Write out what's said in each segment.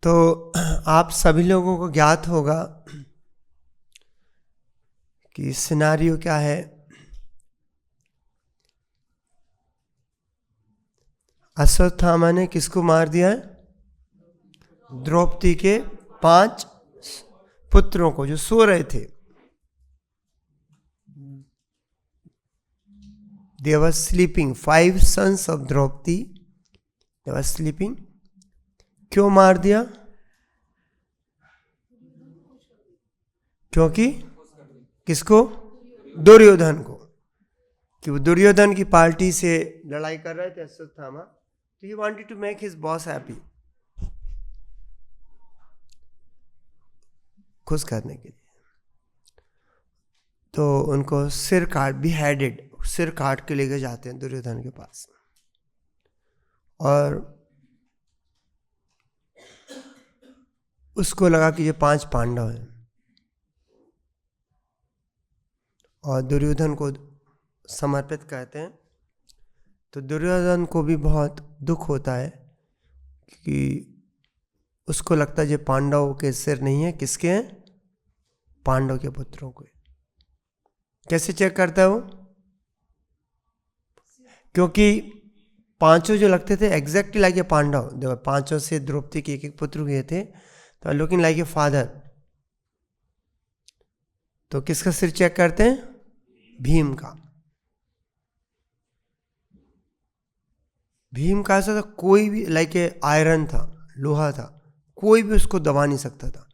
तो आप सभी लोगों को ज्ञात होगा कि सिनारियो क्या है। अश्वत्थामा ने किसको मार दिया है? द्रौपदी के 5 पुत्रों को जो सो रहे थे। They were sleeping. 5 sons of Draupadi. They were sleeping. क्यों मार दिया? क्योंकि किसको? दुर्योधन को। कि वो दुर्योधन की पार्टी से लड़ाई कर रहे थे अश्वत्थामा, तो he wanted to make his boss happy, खुश करने के लिए। तो उनको सिर काट, beheaded, सिर काट के लेके जाते हैं दुर्योधन के पास। और उसको लगा कि ये 5 पांडव हैं, और दुर्योधन को समर्पित करते हैं। तो दुर्योधन को भी बहुत दुख होता है कि उसको लगता है ये पांडव के सिर नहीं है, किसके हैं? पांडव के पुत्रों को। कैसे चेक करता है वो? क्योंकि 5 जो लगते थे एग्जैक्टली लाइक ए पांडव, देखो 5 से द्रौपदी के एक पुत्र हुए थे, तो लुकिंग लाइक ए फादर। तो किसका सिर चेक करते हैं? भीम का। भीम का ऐसा था, कोई भी लाइक ए आयरन था, लोहा था, कोई भी उसको दबा नहीं सकता था।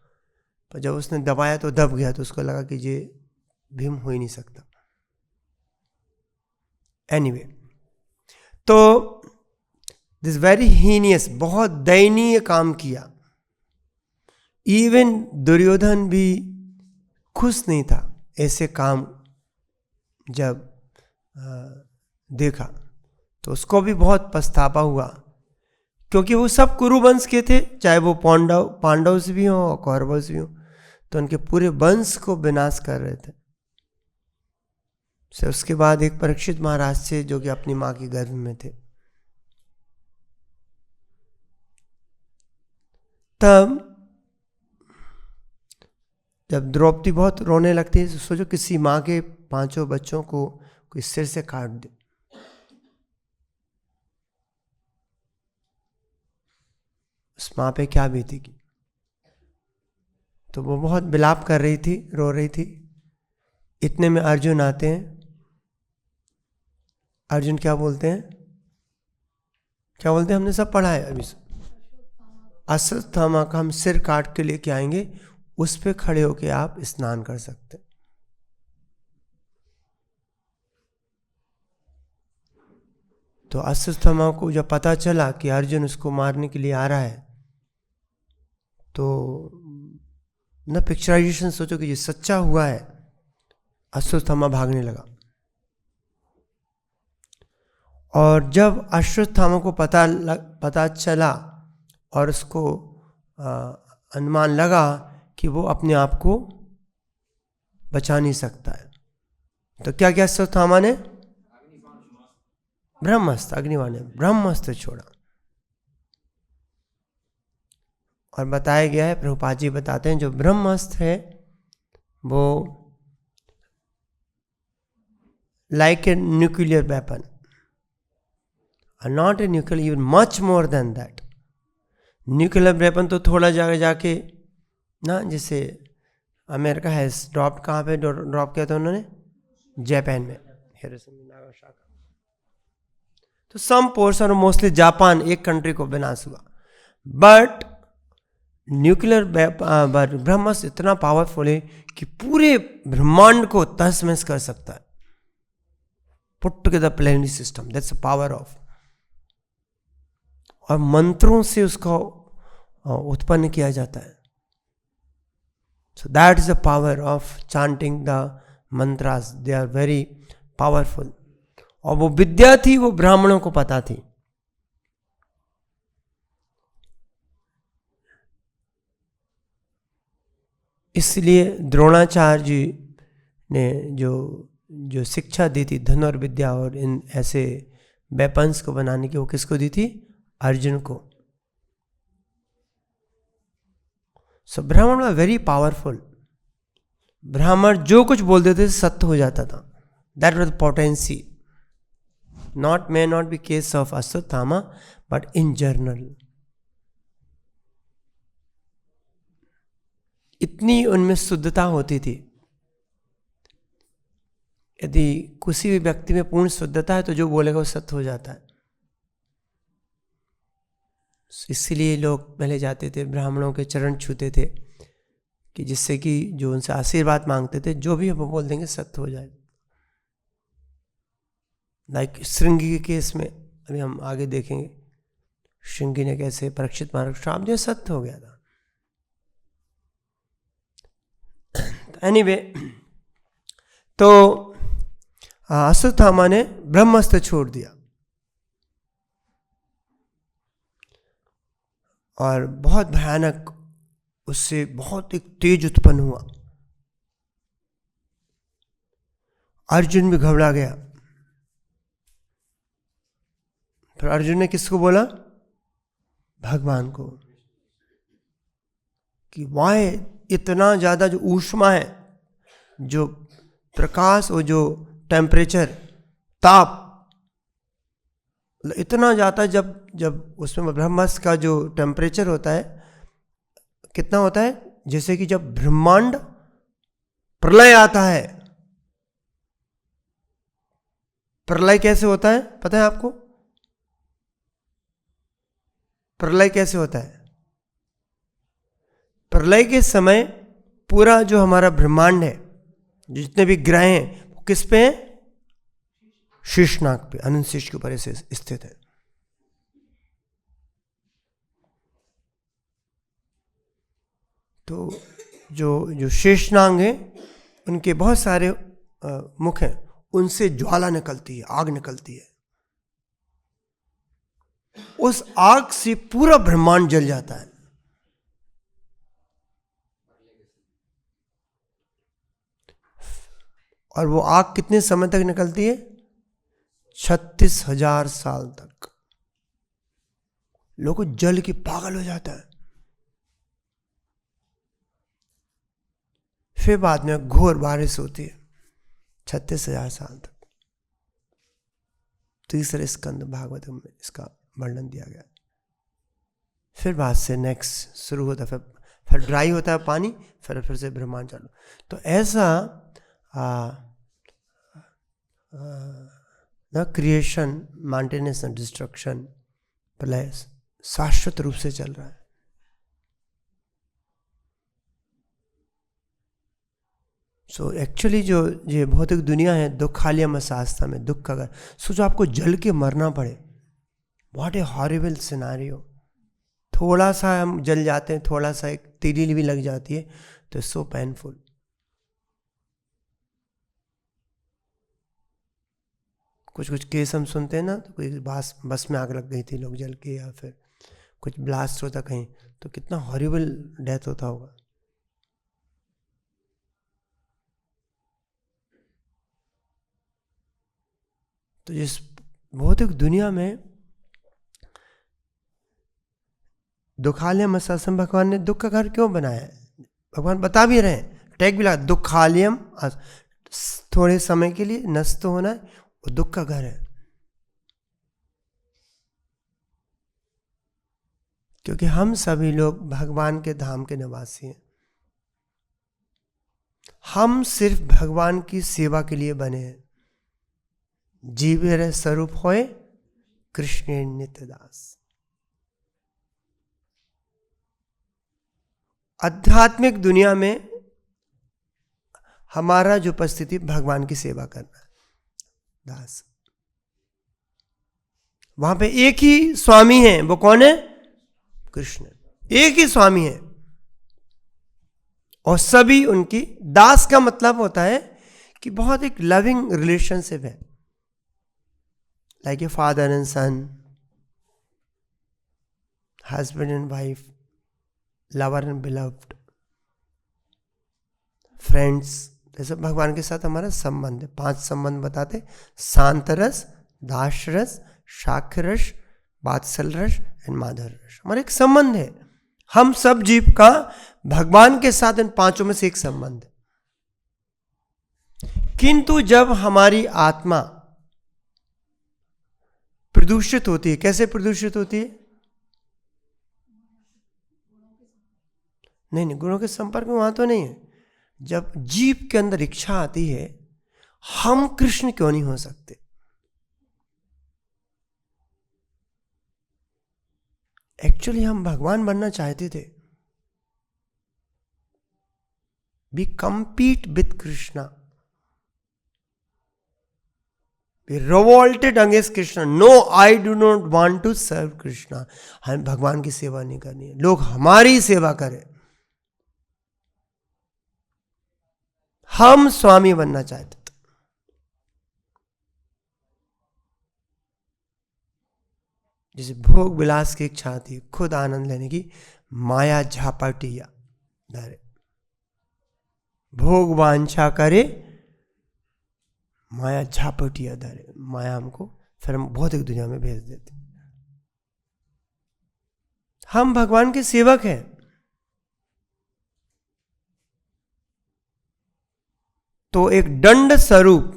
पर जब उसने दबाया तो दब गया, तो उसको लगा कि ये भीम हो ही नहीं सकता। एनीवे, तो दिस वेरी हीनियस, बहुत दयनीय काम किया। इवन दुर्योधन भी खुश नहीं था ऐसे काम जब देखा, तो उसको भी बहुत पछतावा हुआ, क्योंकि वो सब कुरुवंश के थे, चाहे वो पांडव से भी हो और कौरवों से भी हो, तो उनके पूरे वंश को विनाश कर रहे थे। से उसके बाद एक परीक्षित महाराज से, जो कि अपनी माँ के गर्भ में थे, तब जब द्रौपदी बहुत रोने लगती है, तो सोचो किसी माँ के 5 बच्चों को कोई सिर से काट दे, उस माँ पे क्या बीतेगी। तो वो बहुत विलाप कर रही थी, रो रही थी। इतने में अर्जुन आते हैं। अर्जुन क्या बोलते हैं? क्या बोलते हैं? हमने सब पढ़ा है अभी। अश्वत्थामा का हम सिर काट के लेके आएंगे, उस पे खड़े होके आप स्नान कर सकते। तो अश्वत्थामा को जब पता चला कि अर्जुन उसको मारने के लिए आ रहा है, तो न पिक्चराइजेशन सोचो कि ये सच्चा हुआ है। अश्वत्थामा भागने लगा, और जब अश्वत्थामा को पता चला और उसको अनुमान लगा कि वो अपने आप को बचा नहीं सकता है, तो क्या किया अश्वत्थामा ने? ब्रह्मास्त्र, अग्निबाण ने ब्रह्मास्त्र छोड़ा। और बताया गया है, प्रभुपाद जी बताते हैं, जो ब्रह्मास्त्र है वो like a nuclear weapon, not a nuclear, even much more than that. Nuclear weapon तो थोड़ा जगह जाके ना, जैसे अमेरिका है ड्रॉप, कहाँ पे ड्रॉप किया था उन्होंने? जापान में, हिरोशिमा नागासाकी। तो सम पोर्शन, मोस्टली जापान एक कंट्री को विनाश हुआ। बट न्यूक्लियर ब्रह्मास्त्र इतना पावरफुल है कि पूरे ब्रह्मांड को तहस-नहस कर सकता है। Put together plenary system, that's the power of. और मंत्रों से उसको उत्पन्न किया जाता है। So that is the power of chanting the mantras, they are very powerful. और वो विद्या थी, वो ब्राह्मणों को पता थी। इसलिए द्रोणाचार्य जी ने जो शिक्षा दी थी धनुर्विद्या और इन ऐसे वेपन्स को बनाने की, वो किसको दी थी? अर्जुन को। सो ब्राह्मण वर वेरी पावरफुल. ब्राह्मण जो कुछ बोलते थे सत्य हो जाता था. That was potency. Not may not be case of Ashwatthama but in general. इतनी उनमें शुद्धता होती थी. यदि किसी भी व्यक्ति में पूर्ण शुद्धता है तो जो बोलेगा वो सत्य हो जाता है. इसलिए लोग पहले जाते थे, ब्राह्मणों के चरण छूते थे कि जिससे कि जो उनसे आशीर्वाद मांगते थे जो भी वो बोल देंगे सत्य हो जाए. लाइक श्रृंगी के केस में अभी हम आगे देखेंगे, श्रृंगी ने कैसे परीक्षित महाराज श्राप दिया, सत्य हो गया था. एनीवे, तो अश्वत्थामा ने ब्रह्मास्त्र छोड़ दिया और बहुत भयानक उससे बहुत एक तेज उत्पन्न हुआ. अर्जुन भी घबरा गया. फिर अर्जुन ने किसको बोला? भगवान को, कि वाय इतना ज्यादा जो ऊष्मा है, जो प्रकाश और जो टेम्परेचर, ताप इतना ज्यादा, जब उसमें ब्रह्मास्त्र का जो टेम्परेचर होता है कितना होता है, जैसे कि जब ब्रह्मांड प्रलय आता है. प्रलय कैसे होता है पता है आपको? प्रलय कैसे होता है? प्रलय के समय पूरा जो हमारा ब्रह्मांड है, जितने भी ग्रह हैं, वो किस पे हैं? शीर्षनाग पे, अनंत शीर्ष के ऊपर ऐसे स्थित है. तो जो शेषनाग है उनके बहुत सारे मुख हैं, उनसे ज्वाला निकलती है, आग निकलती है. उस आग से पूरा ब्रह्मांड जल जाता है. और वो आग कितने समय तक निकलती है? 36,000 साल तक. लोग जल के पागल हो जाता है. फिर बाद में घोर बारिश होती है 36,000 साल तक. तीसरे स्कंद भागवत में इसका वर्णन दिया गया. फिर बाद से नेक्स्ट शुरू होता है, फिर ड्राई होता है पानी, फिर से ब्रह्मांड चालू. तो ऐसा न क्रिएशन, मेंटेनेंस एंड डिस्ट्रक्शन, प्रलय शाश्वत रूप से चल रहा है. सो एक्चुअली जो ये भौतिक दुनिया है, दुखालयम शास्त्र में दुख का घर. सोचो आपको जल के मरना पड़े. What a horrible scenario. थोड़ा सा हम जल जाते हैं, थोड़ा सा एक तीली भी लग जाती है तो सो पेनफुल. कुछ केस हम सुनते हैं ना, तो कोई बस में आग लग गई थी, लोग जल के, या फिर कुछ ब्लास्ट होता कहीं, तो कितना हॉरिबल डेथ होता होगा. तो इस भौतिक दुनिया में दुखालयम शासन भगवान ने दुख का घर क्यों बनाया है? भगवान बता भी रहे हैं, टैग भी लगा, दुखालयम, थोड़े समय के लिए नष्ट होना है, वो दुख का घर है. क्योंकि हम सभी लोग भगवान के धाम के निवासी हैं. हम सिर्फ भगवान की सेवा के लिए बने हैं. जीवेर स्वरूप होए कृष्ण नित्यदास. आध्यात्मिक दुनिया में हमारा जो उपस्थिति भगवान की सेवा करना है, दास. वहां पे एक ही स्वामी है, वो कौन है? कृष्ण. एक ही स्वामी है और सभी उनकी दास. का मतलब होता है कि बहुत एक लविंग रिलेशनशिप है, like a father and son, husband and wife, lover and beloved, friends. जैसे भगवान के साथ हमारा संबंध है. 5 संबंध बताते: शांत रस, दास रस, शाक्य रस, वात्सल रस एंड माधुर्य रस. हमारा एक संबंध है. हम सब जीव का भगवान के साथ इन पांचों में से एक संबंध है। किंतु जब हमारी आत्मा प्रदूषित होती है, कैसे प्रदूषित होती है? नहीं, गुणों के संपर्क में वहां तो नहीं है। जब जीव के अंदर इच्छा आती है, हम कृष्ण क्यों नहीं हो सकते? एक्चुअली हम भगवान बनना चाहते थे। We compete with Krishna. We revolted against Krishna. No, I do not want to serve Krishna. हम भगवान की सेवा नहीं करनी है, लोग हमारी सेवा करें। हम स्वामी बनना चाहते थे। जैसे भोग विलास की इच्छा थी, खुद आनंद लेने की, माया झापटिया धरे, भोग वांछा करे, माया झापटिया धरे। माया हमको फिर हम भौतिक दुनिया में भेज देते। हम भगवान के सेवक हैं। तो एक दंड स्वरूप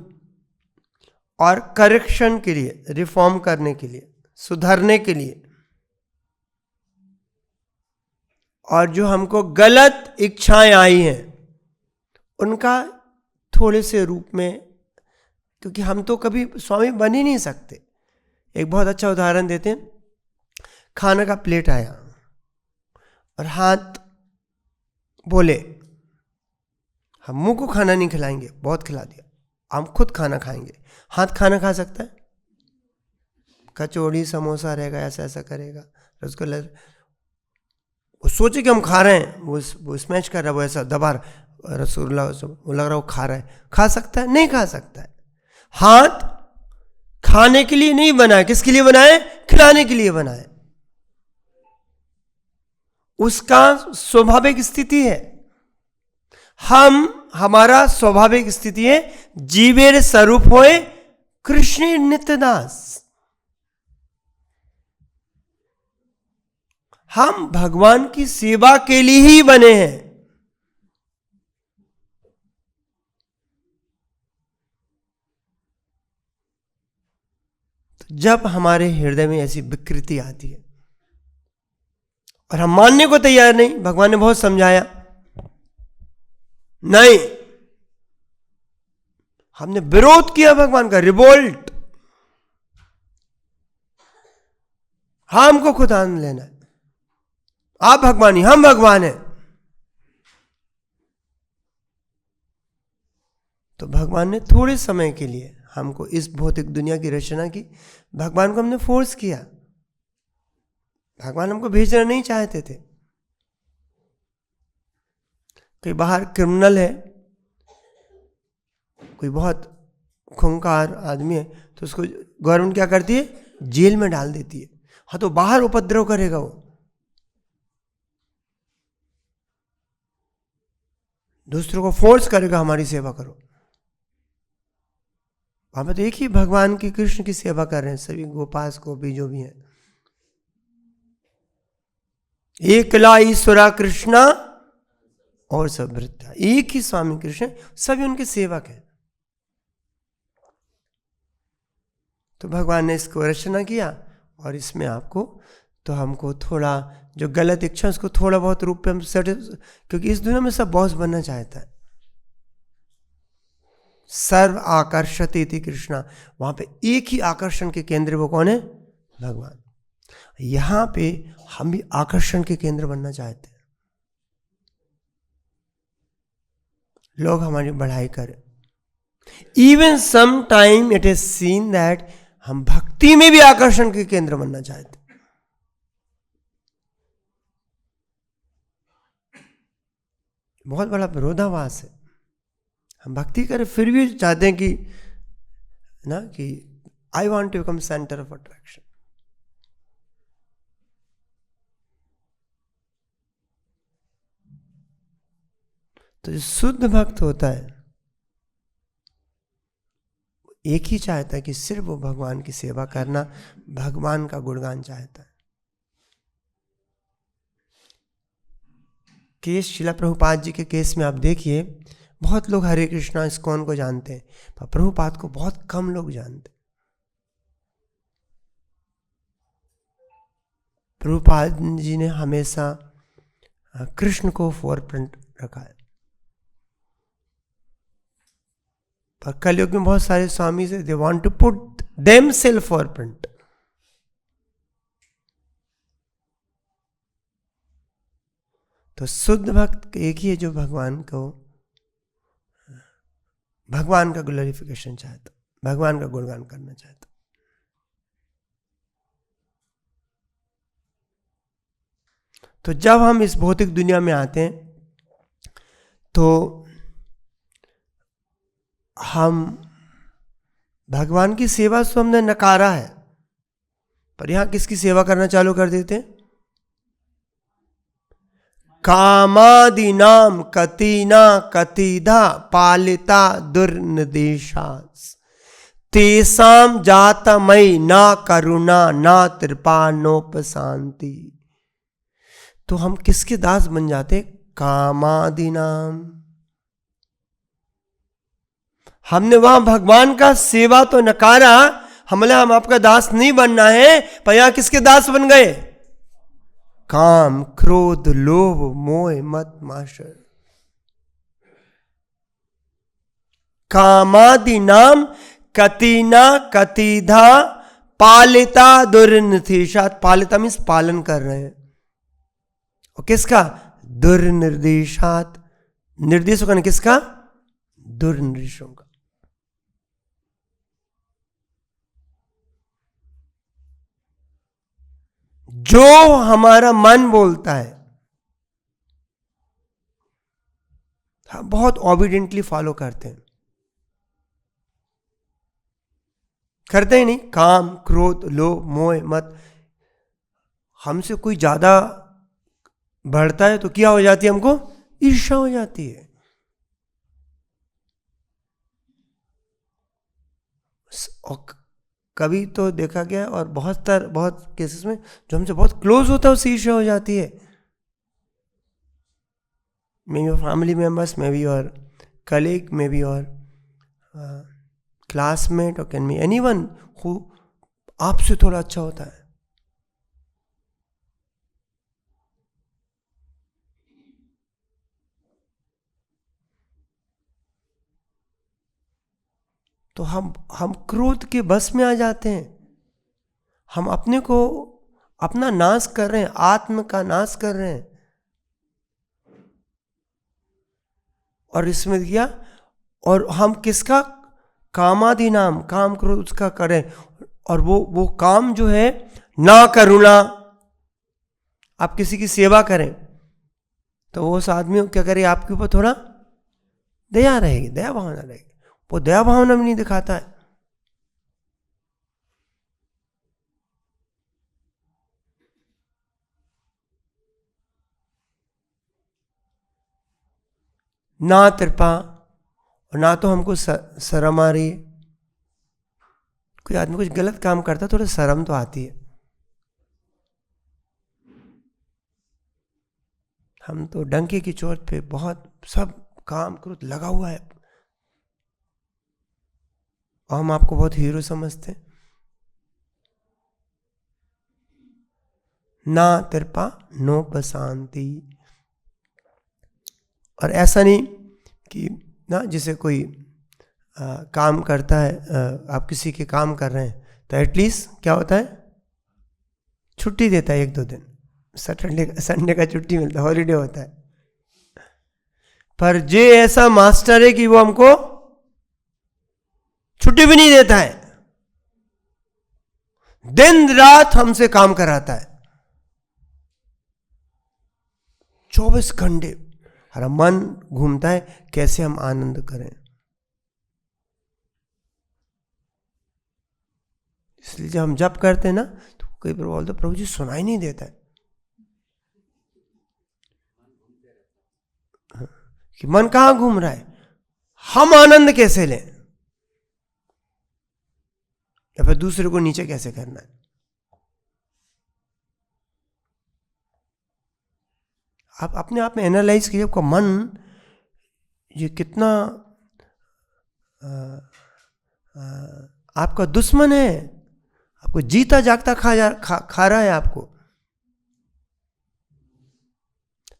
और करेक्शन के लिए, रिफॉर्म करने के लिए, सुधरने के लिए, और जो हमको गलत इच्छाएं आई हैं उनका थोड़े से रूप में, क्योंकि हम तो कभी स्वामी बन ही नहीं सकते। एक बहुत अच्छा उदाहरण देते हैं। खाना का प्लेट आया और हाथ बोले हम मुंह को खाना नहीं खिलाएंगे, बहुत खिला दिया, हम खुद खाना खाएंगे। हाथ खाना खा सकता है? कचौड़ी समोसा रहेगा, ऐसा ऐसा करेगा, रसगुल्ला, वो सोचे कि हम खा रहे हैं, वो स्मैश कर रहा है, वो ऐसा दबा रसगुल्ला, वो लग रहा है वो खा रहा है। खा सकता है? नहीं खा सकता है। हाथ खाने के लिए नहीं बना है। किसके लिए बना है? खिलाने के लिए बना है। उसका स्वाभाविक स्थिति है। हमारा स्वाभाविक स्थिति है जीवेर स्वरूप होए कृष्ण नित्यदास। हम भगवान की सेवा के लिए ही बने हैं। तो जब हमारे हृदय में ऐसी विकृति आती है और हम मानने को तैयार नहीं, भगवान ने बहुत समझाया, नहीं, हमने विरोध किया भगवान का, रिवोल्ट, हमको खुद आनंद लेना है, आप भगवान ही, हम भगवान हैं। तो भगवान ने थोड़े समय के लिए हमको इस भौतिक दुनिया की रचना की। भगवान को हमने फोर्स किया। भगवान हमको भेजना नहीं चाहते थे। कोई बाहर क्रिमिनल है, कोई बहुत खूंखार आदमी है, तो उसको गवर्नमेंट क्या करती है? जेल में डाल देती है। हाँ, तो बाहर उपद्रव करेगा वो, दूसरों को फोर्स करेगा हमारी सेवा करो। वहां पर तो एक ही भगवान की, कृष्ण की सेवा कर रहे हैं सभी, गोपास गोपी जो भी हैं। एकला ईश्वरा कृष्णा और सब वृत्ता, एक ही स्वामी कृष्ण, सभी उनके सेवक हैं। तो भगवान ने इसको रचना किया और इसमें आपको, तो हमको थोड़ा जो गलत इच्छा उसको थोड़ा बहुत रूप पे हम क्योंकि इस दुनिया में सब बॉस बनना चाहता है। सर्व आकर्षति इति कृष्णा, वहां पे एक ही आकर्षण के केंद्र, वो कौन है? भगवान। यहां पे हम भी आकर्षण के केंद्र बनना चाहते हैं, लोग हमारी बढ़ाई करें। Even some time it is seen that हम भक्ति में भी आकर्षण के केंद्र बनना चाहते हैं। बहुत बड़ा विरोधाभास है। हम भक्ति करें फिर भी चाहते हैं कि ना, कि I want to become centre of attraction. तो जो शुद्ध भक्त होता है एक ही चाहता है कि सिर्फ वो भगवान की सेवा करना, भगवान का गुणगान चाहता है। केस शिला प्रभुपाद जी के केस में आप देखिए, बहुत लोग हरे कृष्णा इस्कॉन को जानते हैं, पर प्रभुपाद को बहुत कम लोग जानते हैं। प्रभुपाद जी ने हमेशा कृष्ण को फोरफ्रंट रखा है। पर कलयुग में बहुत सारे स्वामी से they want to put themselves forefront. तो शुद्ध भक्त एक ही है जो भगवान का ग्लोरिफिकेशन चाहता, भगवान का गुणगान करना चाहता। तो जब हम इस भौतिक दुनिया में आते हैं तो हम भगवान की सेवा तो हमने नकारा है, पर यहां किसकी सेवा करना चालू कर देते हैं? कामादीनाम कतिना कतिधा पालिता दुर्निदेशास तेसाम जातमयी ना करुणा ना कृपा नोपशांति। तो हम किसके दास बन जाते? कामादीनाम। हमने वहां भगवान का सेवा तो नकारा, हम आपका दास नहीं बनना है, पर यहां किसके दास बन गए? काम क्रोध लोभ मोह मद माशर। कामादि नाम कतिना कतिधा पालिता दुर्निदेशात। पालिता मीन्स पालन कर रहे हैं, और किसका? दुर्निर्देशात। निर्देशों का, किसका? दुर्निर्देशों का। जो हमारा मन बोलता है हम बहुत ऑबिडेंटली फॉलो करते हैं, करते ही नहीं। काम क्रोध लोभ मोह मत। हमसे कोई ज्यादा बढ़ता है तो क्या हो जाती है? हमको ईर्ष्या हो जाती है। और कभी तो देखा गया, और बहुत केसेस में जो हमसे बहुत क्लोज होता है उससे ईर्ष्या हो जाती है। May be family members, may be और कलीग, मे बी और क्लासमेट, और कैन बी एनीवन हु आपसे थोड़ा अच्छा होता है। तो हम क्रोध के बस में आ जाते हैं। हम अपने को, अपना नाश कर रहे हैं, आत्म का नाश कर रहे हैं। और इसमें क्या? और हम किसका? कामादि नाम, काम क्रोध उसका करें। और वो काम जो है ना करुणा। आप किसी की सेवा करें तो वो उस आदमी को क्या करे? आपके ऊपर थोड़ा दया रहेगी, दया भावना रहेगी। वो दया भावना भी नहीं दिखाता है। ना कृपा, और ना तो हमको शर्म आ रही है। कोई आदमी कुछ गलत काम करता है, थोड़ा शर्म तो आती है। हम तो डंके की चोट पे बहुत सब काम क्रोध लगा हुआ है, और हम आपको बहुत हीरो समझते हैं। ना कृपा नो बशांति। और ऐसा नहीं कि ना, जैसे कोई काम करता है, आप किसी के काम कर रहे हैं तो एटलीस्ट क्या होता है? छुट्टी देता है 1-2 दिन, संडे का छुट्टी मिलता है, हॉलीडे होता है। पर जे ऐसा मास्टर है कि वो हमको छुट्टी भी नहीं देता है, दिन रात हमसे काम कराता है 24 घंटे। हमारा मन घूमता है कैसे हम आनंद करें। इसलिए जब हम जप करते हैं ना, तो कई बार बोलते प्रभु जी सुनाई नहीं देता है कि मन कहां घूम रहा है, हम आनंद कैसे लें, या फिर दूसरे को नीचे कैसे करना है। आप अपने आप में एनालाइज कीजिए, आपका मन ये कितना आपका दुश्मन है, आपको जीता जागता खा रहा है आपको।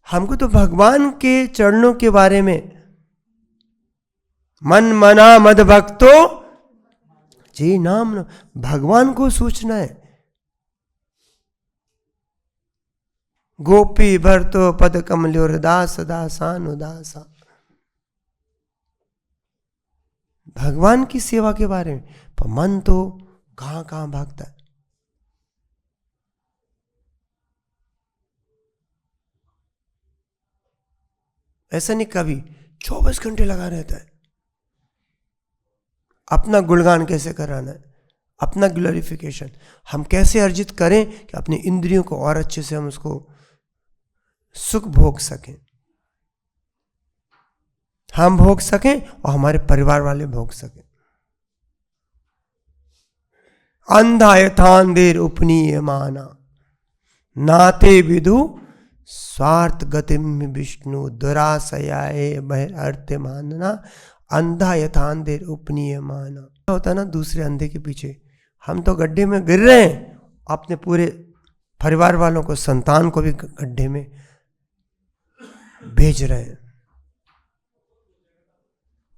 हमको तो भगवान के चरणों के बारे में, मन मना मद भक्तो जी नाम, भगवान को सोचना है। गोपी भरतो पद कमल्योर दास दासान उदासा, भगवान की सेवा के बारे में। पर मन तो कहां कहां भागता है। ऐसा नहीं, कभी 24 घंटे लगा रहता है। अपना गुणगान कैसे कराना है, अपना ग्लोरिफिकेशन हम कैसे अर्जित करें कि अपनी इंद्रियों को और अच्छे से हम उसको सुख भोग सकें, हम भोग सकें और हमारे परिवार वाले भोग सकें। अंधा यथांधेर उपनीय माना, नाते विदु स्वार्थ गतिम विष्णु, दुराशयाए बहिर्थ मानना, अंधा यथांधेर उपनीय माना। क्या होता है ना, दूसरे अंधे के पीछे हम तो गड्ढे में गिर रहे हैं, अपने पूरे परिवार वालों को, संतान को भी गड्ढे में भेज रहे हैं।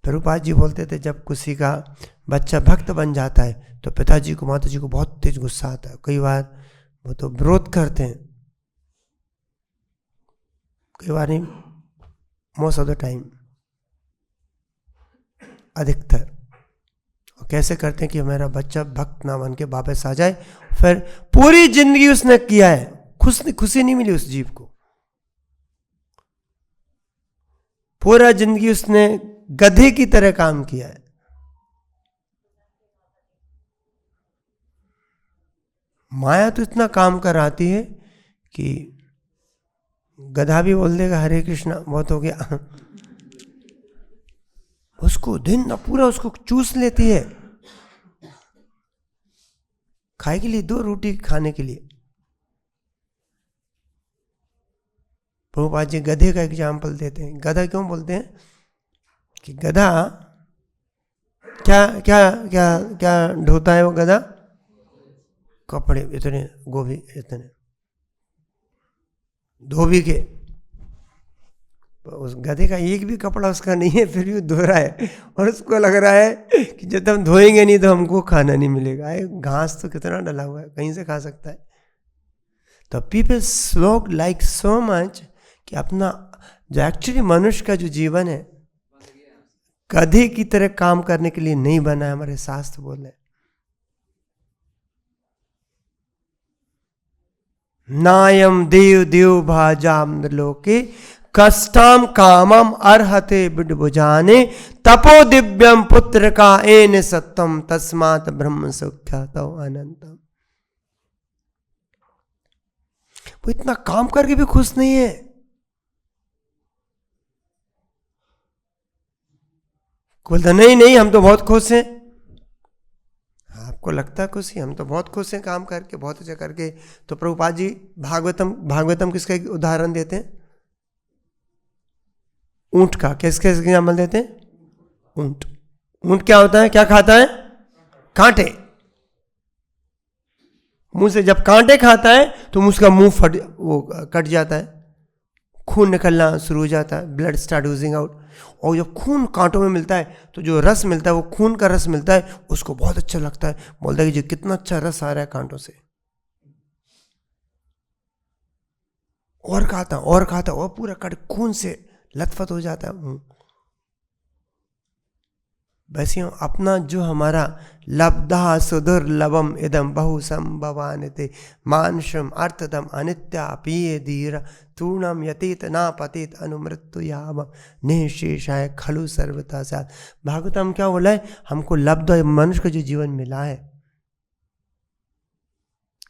प्रभुपाद जी बोलते थे, जब किसी का बच्चा भक्त बन जाता है तो पिताजी को, माताजी को बहुत तेज गुस्सा आता है। कई बार वो तो विरोध करते हैं, कई बार नहीं, मोस्ट ऑफ द टाइम, अधिकतर। और कैसे करते हैं कि मेरा बच्चा भक्त ना बन के वापस आ जाए। फिर पूरी जिंदगी उसने किया है, खुशी नहीं मिली उस जीव को, पूरा जिंदगी उसने गधे की तरह काम किया है। माया तो इतना काम कराती है कि गधा भी बोल देगा हरे कृष्णा, बहुत हो गया, उसको दिन पूरा उसको चूस लेती है, खाए के लिए 2 रोटी खाने के लिए। प्रभुपाद जी गधे का एग्जाम्पल देते हैं। गधा क्यों बोलते हैं कि गधा क्या क्या क्या क्या ढोता है वो गधा? कपड़े इतने गोभी, इतने धोबी के। उस गधे का एक भी कपड़ा उसका नहीं है, फिर भी धो रहा है, और उसको लग रहा है कि जब हम धोएंगे नहीं तो हमको खाना नहीं मिलेगा। घास तो कितना डला हुआ है, कहीं से खा सकता है। तो people slog like so much कि अपना जो एक्चुअली मनुष्य का जो जीवन है गधे की तरह काम करने के लिए नहीं बना है। हमारे शास्त्र बोल रहे, नायम देव देव भाजाम लोके कष्टाम कामम अर्हते विडभुजाने, तपो दिव्यम पुत्र का एन सत्यम, तस्मात् ब्रह्म सुख्यातो अनंतम। वो इतना काम करके भी खुश नहीं है। बोलता नहीं नहीं हम तो बहुत खुश हैं। आपको लगता है खुशी? हम तो बहुत खुश हैं काम करके, बहुत अच्छा करके। तो प्रभुपाद जी भागवतम किसका उदाहरण देते हैं? ऊंट का। किसके एग्जाम्पल देते हैं? ऊंट। ऊंट क्या होता है, क्या खाता है? कांटे। मुंह से जब कांटे खाता है तो उसका मुंह वो कट जाता है, खून निकलना शुरू हो जाता है, ब्लड स्टार्ट यूजिंग आउट। और जब खून कांटों में मिलता है तो जो रस मिलता है वो खून का रस मिलता है, उसको बहुत अच्छा लगता है। बोलता है कि जी कितना अच्छा रस आ रहा है कांटों से। और खाता और पूरा कट खून से लथपथ हो जाता है। वैसे अपना जो हमारा लब्धा सुदुर्लभम इदम बहु संभवानिते मानुषम अर्थदम अनित्या पीये धीर तूर्णम यतीत ना पतित अनुमृत्यु याव निशेषाय खलु सर्वता साथ। भागवतम क्या बोला है? हमको लब्ध मनुष्य का जो जीवन मिला है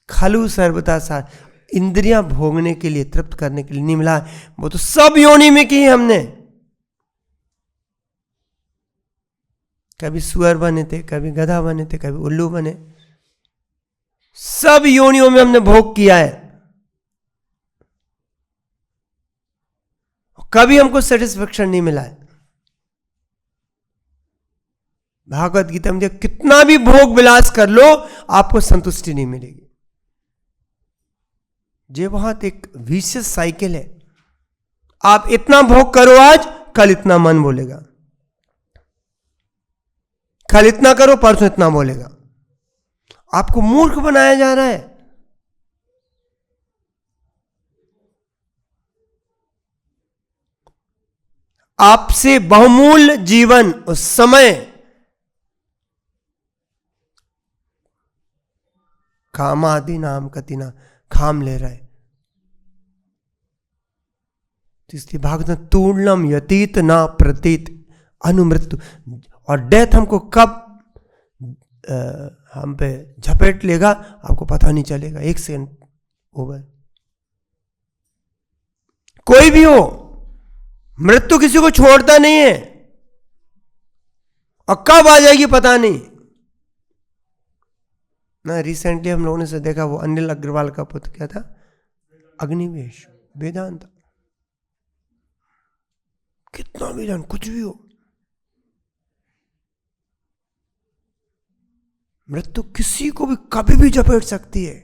खलु सर्वता साथ, इंद्रियां भोगने के लिए, तृप्त करने के लिए नहीं मिला है। वो तो सब योनि में की हमने। कभी सुअर बने थे, कभी गधा बने थे, कभी उल्लू बने, सब योनियों में हमने भोग किया है। कभी हमको सेटिस्फेक्शन नहीं मिला है। भागवत गीता में कितना भी भोग विलास कर लो, आपको संतुष्टि नहीं मिलेगी। ये बहुत एक विशेष साइकिल है। आप इतना भोग करो आज, कल इतना मन बोलेगा, कल इतना करो, परसों इतना बोलेगा। आपको मूर्ख बनाया जा रहा है। आपसे बहुमूल्य जीवन उस समय कामादि नाम कतिना खाम ले रहा है। तो इसलिए भागवत में तूर्णम यतीत ना प्रतीत अनुमृत्यु, और डेथ हमको कब हम पे झपेट लेगा आपको पता नहीं चलेगा। एक सेकंड ओवर। कोई भी हो, मृत्यु किसी को छोड़ता नहीं है, और कब आ जाएगी पता नहीं ना। रिसेंटली हम लोगों ने से देखा, वो अनिल अग्रवाल का पुत्र क्या था, अग्निवेश वेदांत, कितना भी जान कुछ भी हो, मृत्यु किसी को भी कभी भी झपेट सकती है।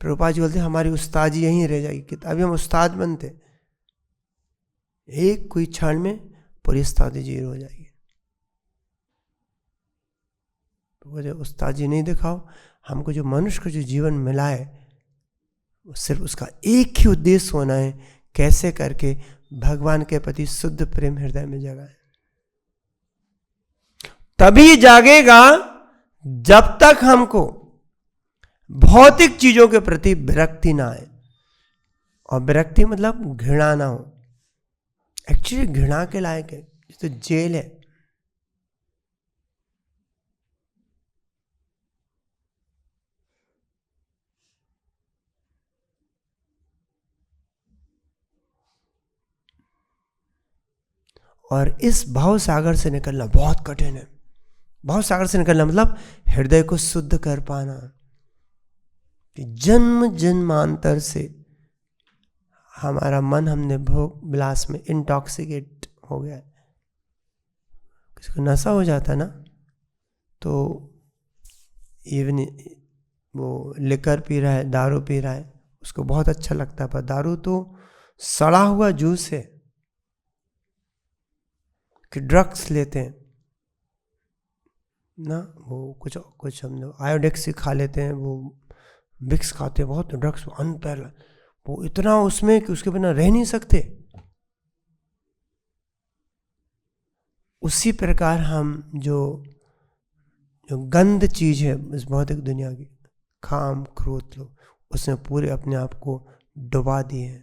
प्रभुपाद जी बोलते हमारी उस्ताद जी यहीं रह जाएगी, कि अभी हम उस्ताद बनते, एक कोई क्षण में पूरी उस्तादी जीरो हो जाएगी। तो उस्ताद जी नहीं दिखाओ हमको, जो मनुष्य को जो जीवन मिला है वो सिर्फ उसका एक ही उद्देश्य होना है, कैसे करके भगवान के प्रति शुद्ध प्रेम हृदय में जगाए। तभी जागेगा जब तक हमको भौतिक चीजों के प्रति विरक्ति ना आए। और विरक्ति मतलब घृणा ना हो। एक्चुअली घृणा के लायक है, तो जेल है। और इस भाव सागर से निकलना बहुत कठिन है। भाव सागर से निकलना मतलब हृदय को शुद्ध कर पाना। कि जन्म जन्मांतर से हमारा मन, हमने भोग विलास में इंटॉक्सिकेट हो गया है। किसी को नशा हो जाता है ना, तो इवन वो लिकर पी रहा है, दारू पी रहा है, उसको बहुत अच्छा लगता है, पर दारू तो सड़ा हुआ जूस है। कि ड्रग्स लेते हैं ना, वो कुछ हम लोग आयोडेक्स खा लेते हैं, वो विक्स खाते हैं, बहुत ड्रग्स अनपैरल, वो इतना उसमें कि उसके बिना रह नहीं सकते। उसी प्रकार हम जो गंद चीज है इस भौतिक दुनिया की, काम क्रोध लो, उसमें पूरे अपने आप को डुबा दिए हैं।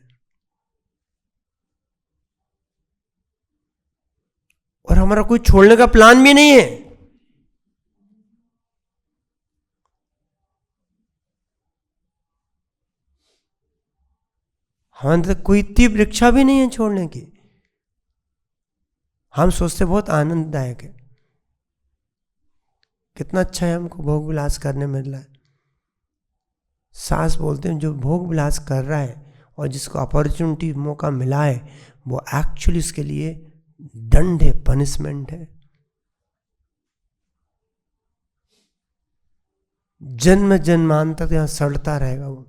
और हमारा कोई छोड़ने का प्लान भी नहीं है। हमारे तक कोई तीव्र इच्छा भी नहीं है छोड़ने की। हम सोचते बहुत आनंददायक है, कितना अच्छा है हमको भोग विलास करने मिल रहा है। सास बोलते हैं जो भोग विलास कर रहा है और जिसको अपॉर्चुनिटी मौका मिला है, वो एक्चुअली उसके लिए दंड है, पनिशमेंट है। जन्म जन्मांतर यहां सड़ता रहेगा वो।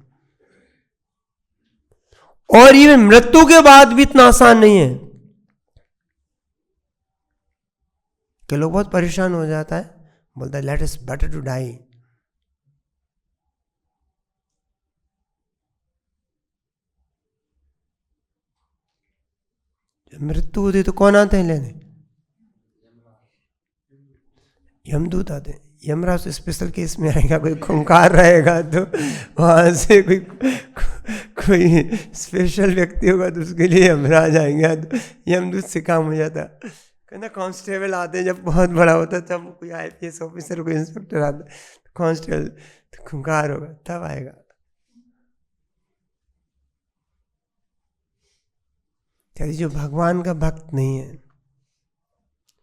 और ये मृत्यु के बाद भी इतना आसान नहीं है कि लोग बहुत परेशान हो जाता है, बोलता है late is better to die. मृत्यु होती तो कौन आते हैं लेने? यमदूत आते हैं। यमराज स्पेशल केस में आएगा, कोई खूंखार रहेगा तो वहां से कोई स्पेशल व्यक्ति होगा तो उसके लिए यमराज आएंगे, तो यमदूत से काम हो जाता। कहना कांस्टेबल आते हैं जब बहुत बड़ा होता है, तब कोई IPS ऑफिसर, कोई इंस्पेक्टर आता है, कांस्टेबल तो खूंखार होगा तब आएगा। यदि जो भगवान का भक्त नहीं है,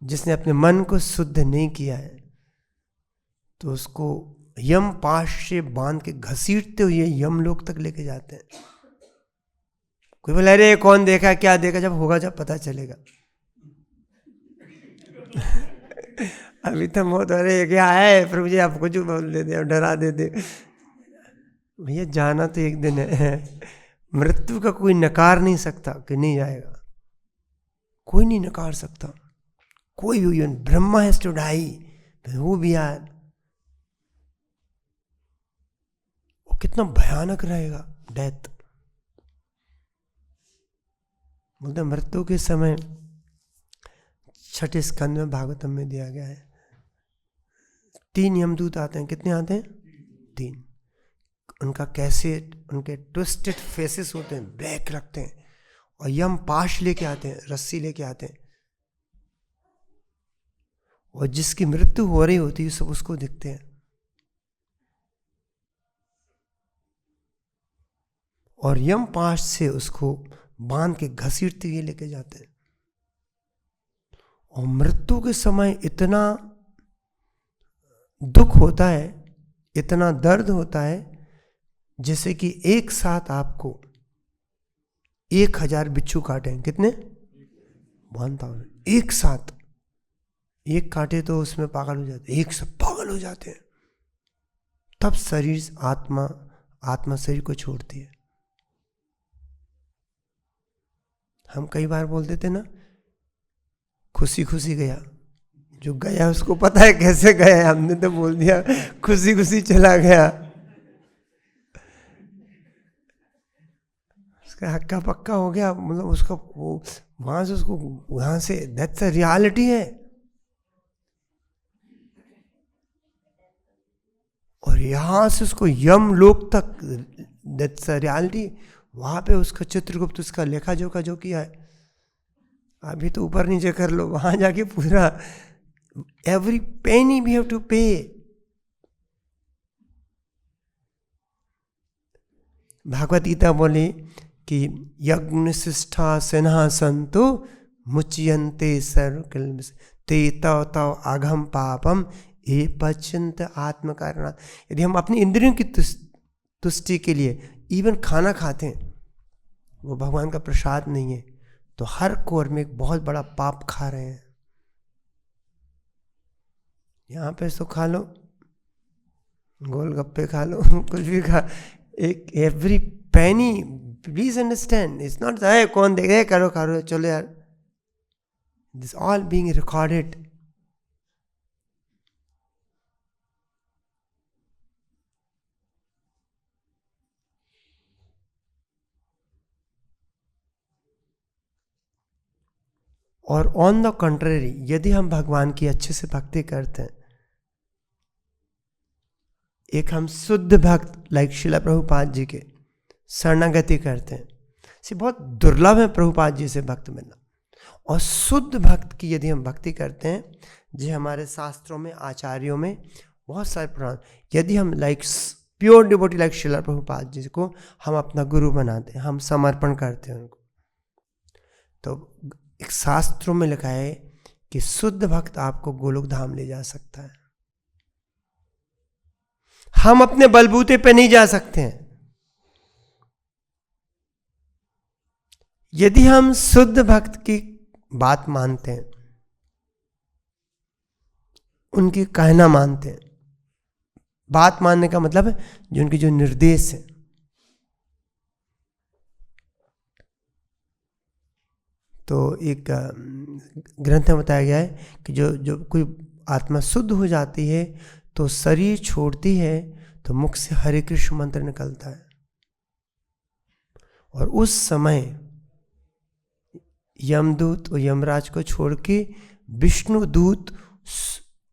जिसने अपने मन को शुद्ध नहीं किया है, तो उसको यम पाश से बांध के घसीटते हुए यमलोक तक लेके जाते हैं। कोई बोले अरे कौन देखा क्या देखा, जब होगा जब पता चलेगा। अभी तो मौत हो रही है, क्या है प्रभु जी आप कुछ बोल देते डरा देते। भैया जाना तो एक दिन है, मृत्यु का कोई नकार नहीं सकता कि नहीं जाएगा, कोई नहीं नकार सकता, कोई भी। ब्रह्मा हैज टू डाई, वो भी यार वो कितना भयानक रहेगा डेथ। बोलते मृत्यु के समय 6 स्कंद में भागवतम में दिया गया है, 3 यमदूत आते हैं। कितने आते हैं? 3। उनका कैसे, उनके ट्विस्टेड फेसेस होते हैं, ब्लैक रखते हैं, और यम पाश लेके आते हैं, रस्सी लेके आते हैं, और जिसकी मृत्यु हो रही होती है सब उसको दिखते हैं, और यम पाश से उसको बांध के घसीटते हुए लेके जाते हैं। और मृत्यु के समय इतना दुख होता है, इतना दर्द होता है, जैसे कि एक साथ आपको 1000 बिच्छू काटे। कितने? 1000 एक साथ। एक काटे तो उसमें पागल हो जाते, एक सब पागल हो जाते हैं। तब शरीर आत्मा शरीर को छोड़ती है। हम कई बार बोल देते ना खुशी खुशी गया, जो गया उसको पता है कैसे गया, हमने तो बोल दिया खुशी खुशी चला गया। उसका हक्का पक्का हो गया, मतलब उसका वो वहां से उसको वहां से दैट्स अ रियलिटी है। और यहां से उसको यम लोक तक दैट्स अ रियलिटी। वहां पे उसका चित्रगुप्त उसका लेखा जोखा जो किया है, अभी तो ऊपर नीचे कर लो, वहां जाके पूरा every penny we have to pay. Bhagavad Gita बोली कि यज्ञ शिष्ठा सेना संतो मुच्यन्ते सर्व ते तव तव आघम पापम ए पच्यंत आत्मकारणा। यदि हम अपनी इंद्रियों की तुष्टि के लिए इवन खाना खाते हैं, वो भगवान का प्रसाद नहीं है, तो हर कोर में एक बहुत बड़ा पाप खा रहे हैं। यहाँ पे तो खा लो, गोलगप्पे खा लो, कुछ भी खा, एक every penny, please understand, it's not है कौन देख रहे, करो करो चलो यार, दिस ऑल बीइंग रिकॉर्डेड। और ऑन द कंट्रेरी, यदि हम भगवान की अच्छे से भक्ति करते हैं, एक हम शुद्ध भक्त लाइक शिला प्रभुपाद जी के शरणागति करते हैं, से बहुत दुर्लभ है प्रभुपाद जी से भक्त मिलना। और शुद्ध भक्त की यदि हम भक्ति करते हैं, जो हमारे शास्त्रों में आचार्यों में बहुत सारे प्रमाण, यदि हम लाइक प्योर डिवोटी लाइक शिला प्रभुपाद जी को हम अपना गुरु बनाते हैं, हम समर्पण करते हैं उनको, तो एक शास्त्रों में लिखा है कि शुद्ध भक्त आपको गोलोक धाम ले जा सकता है। हम अपने बलबूते पे नहीं जा सकते हैं। यदि हम शुद्ध भक्त की बात मानते हैं, उनकी कहना मानते हैं, बात मानने का मतलब है जो उनके जो निर्देश है, तो एक ग्रंथ में बताया गया है कि जो कोई आत्मा शुद्ध हो जाती है तो शरीर छोड़ती है तो मुख से हरे कृष्ण मंत्र निकलता है, और उस समय यमदूत और यमराज को छोड़ के विष्णु दूत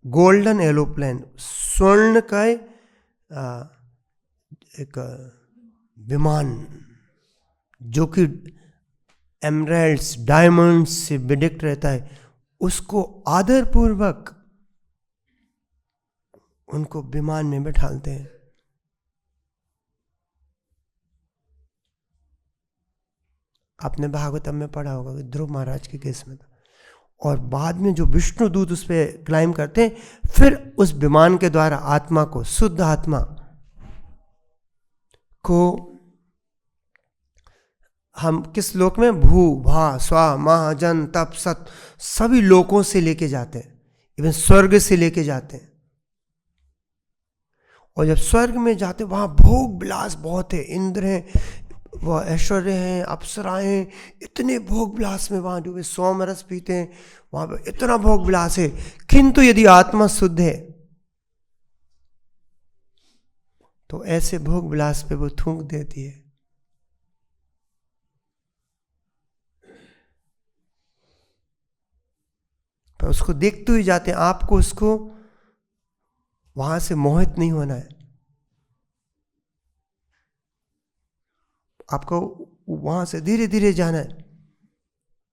गोल्डन एरोप्लेन, स्वर्ण का एक विमान जो कि एमराल्ड्स डायमंड्स से बेडिक्ट रहता है, उसको आदरपूर्वक उनको विमान में बैठालते हैं। आपने भागवतम में पढ़ा होगा कि ध्रुव महाराज के केस में था, और बाद में जो विष्णु दूत उस पर क्लाइम करते हैं, फिर उस विमान के द्वारा आत्मा को, शुद्ध आत्मा को हम किस लोक में, भू भा स्वा महा जन तप सत, सभी लोकों से लेके जाते हैं, इवन स्वर्ग से लेके जाते हैं। और जब स्वर्ग में जाते हैं वहां भोग विलास बहुत है, इंद्र हैं, वह ऐश्वर्य हैं, अप्सराएं हैं, इतने भोग विलास में वहां डूबे, सोमरस पीते हैं, वहां पे इतना भोग विलास है। किंतु यदि आत्मा शुद्ध है तो ऐसे भोग विलास पे वो थूक देती है। पर उसको देखते हुए जाते हैं। आपको उसको वहां से मोहित नहीं होना है, आपको वहां से धीरे धीरे जाना है।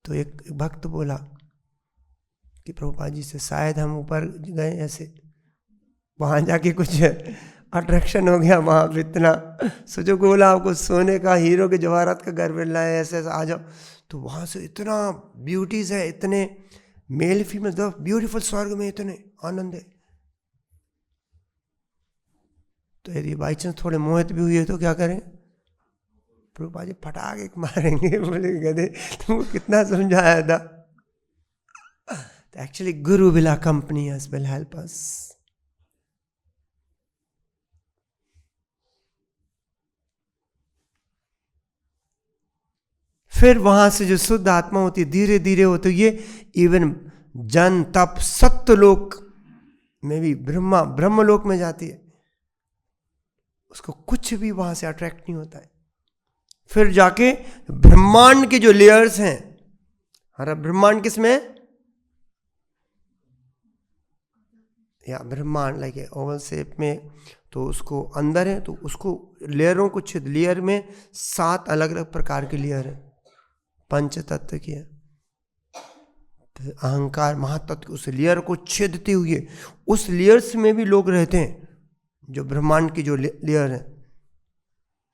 तो एक भक्त बोला कि प्रभुपाद जी से शायद हम ऊपर गए, ऐसे वहां जाके कुछ अट्रैक्शन हो गया, वहां पे इतना सोचो, बोला आपको सोने का, हीरो के जवाहरात का घर मिल रहा है, ऐसे ऐसे आ जाओ। तो वहां से इतना ब्यूटीज है, इतने मेल फीमेल ब्यूटीफुल, स्वर्ग में इतने आनंद है। तो यदि बाई चांस थोड़े मोहित भी हुए तो क्या करें? प्रभुपाद जी फटाक एक मारेंगे, बोले गधे तुमको कितना समझाया था। Actually Guru will accompany us, will help us. फिर वहां से जो शुद्ध आत्मा होती है धीरे धीरे होती है, ये इवन जन तप सत्यलोक में भी, ब्रह्मलोक में जाती है, उसको कुछ भी वहां से अट्रैक्ट नहीं होता है। फिर जाके ब्रह्मांड के जो लेयर्स हैं, हमारा ब्रह्मांड किसमें, या ब्रह्मांड लाइक ओवल शेप में, तो उसको अंदर है, तो उसको लेयरों को छेद, लेयर में 7 अलग अलग प्रकार के लेयर है, पंच तत्व की है, अहंकार महातत्व, उस लेयर को छेदते हुए उस लेयर्स में भी लोग रहते हैं। जो ब्रह्मांड की जो लेयर है,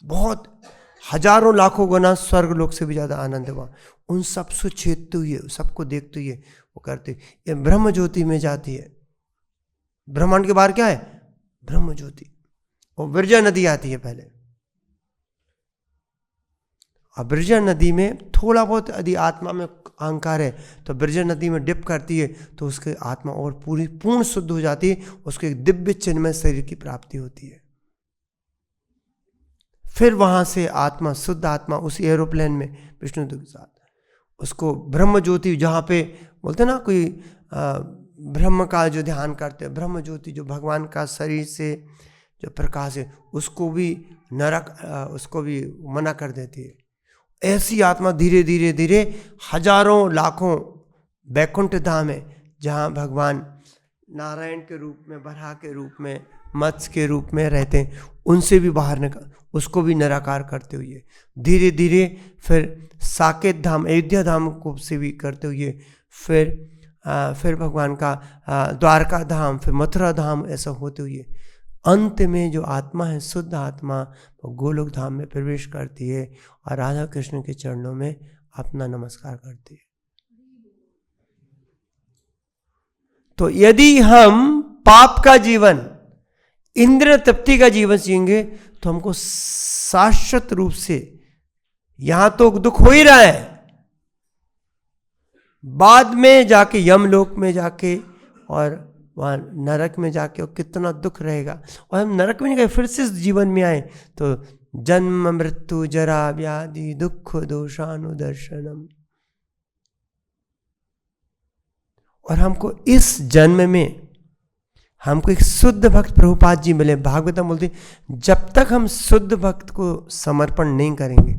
बहुत हजारों लाखों गुना स्वर्ग लोक से भी ज्यादा आनंद है वहां। उन सबसे छेदते हुए, सबको देखते हुए वो करते, ये ब्रह्म ज्योति में जाती है। ब्रह्मांड के बाहर क्या है? ब्रह्म ज्योति। और विरजा नदी आती है पहले, और बिरजा नदी में थोड़ा बहुत यदि आत्मा में अहंकार है तो बिरजा नदी में डिप करती है, तो उसकी आत्मा और पूर्ण शुद्ध हो जाती है, उसको एक दिव्य चिन्मय शरीर की प्राप्ति होती है। फिर वहां से आत्मा, शुद्ध आत्मा, उस एरोप्लेन में विष्णुदेव के साथ उसको ब्रह्म ज्योति, जहाँ पे बोलते ना कोई ब्रह्म का जो ध्यान करते हैं, ब्रह्म ज्योति जो भगवान का शरीर से जो प्रकाश है, उसको भी नरक, उसको भी मना कर देती है। ऐसी आत्मा धीरे धीरे धीरे हजारों लाखों वैकुंठ धाम है, जहाँ भगवान नारायण के रूप में, बराह के रूप में, मत्स्य के रूप में रहते हैं, उनसे भी बाहर निकल, उसको भी निराकार करते हुए धीरे धीरे, फिर साकेत धाम, अयोध्या धाम को से भी करते हुए, फिर भगवान का द्वारका धाम, फिर मथुरा धाम, ऐसा होते हुए अंत में जो आत्मा है, शुद्ध आत्मा, वो गोलोक धाम में प्रवेश करती है और राधा कृष्ण के चरणों में अपना नमस्कार करती है। तो यदि हम पाप का जीवन, इंद्रिय तृप्ति का जीवन जिएंगे, तो हमको शाश्वत रूप से, यहां तो दुख हो ही रहा है, बाद में जाके यमलोक में जाके और वहाँ नरक में जाके और कितना दुख रहेगा। और हम नरक में नहीं गए, फिर से इस जीवन में आए तो जन्म मृत्यु जरा व्याधि दुख दोषानुदर्शनम। और हमको इस जन्म में हमको एक शुद्ध भक्त प्रभुपाद जी मिले। भागवतम बोलते जब तक हम शुद्ध भक्त को समर्पण नहीं करेंगे,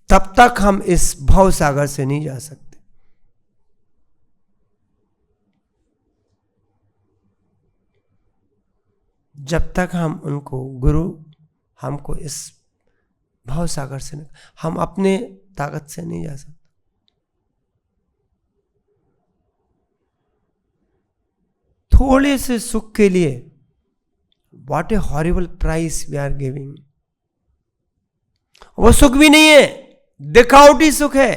तब तक हम इस भव सागर से नहीं जा सकते। जब तक हम उनको, गुरु हमको इस भव सागर से, हम अपने ताकत से नहीं जा सकते। थोड़े से सुख के लिए what a horrible price we are giving. वो सुख भी नहीं है, दिखावटी सुख है।